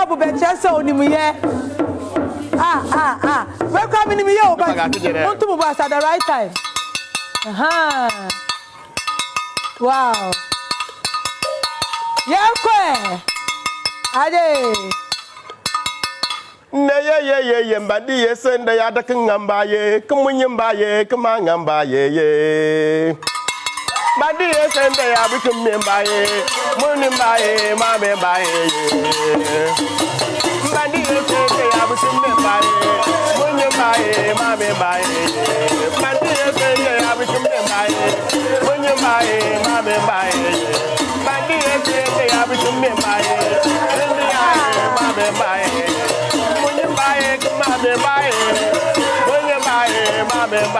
job be chese onimuye. Welcome in me o but want to move at the right time. Wow. Yeah, Ade. Ye mbadi ye senda ya da kangamba ye kumunyamba ye kamangamba ye mbadi ye senda ya bikumemba ye munimba ye mamemba ye mbadi ye senda ya bikumemba ye munyamba ye mamemba ye mbadi ye senda ya bikumemba ye munyamba ye mamemba ye mbadi ye senda ya bikumemba ye mamemba ye Bye, mama,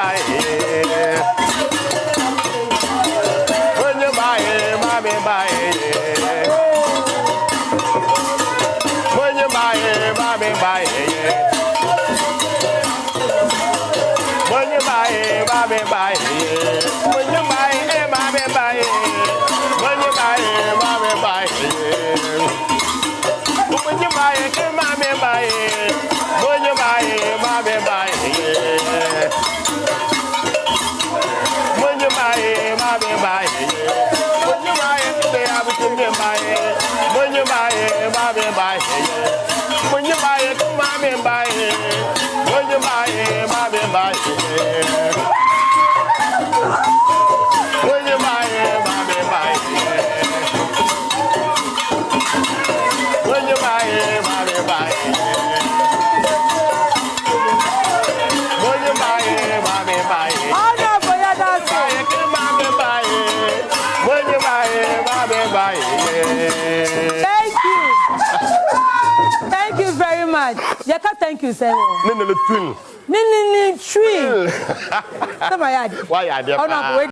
bye. When you buy, mama, buy. When you buy, mama, buy. When you buy, mama, buy. When you buy, mama, buy. When you buy, mama, buy. When you buy, mama, buy. When you buy, mama, buy. When you buy, mama, buy. When you buy, mama, buy. When you buy, they have to buy. When you buy, mama, buy. When you buy, mama, buy. When you buy, mama, buy. When you buy, mama, buy. When you buy, mama, buy. Thank you. Thank you very much. Yaka, thank you, sir. Twin. Twin. Why are you?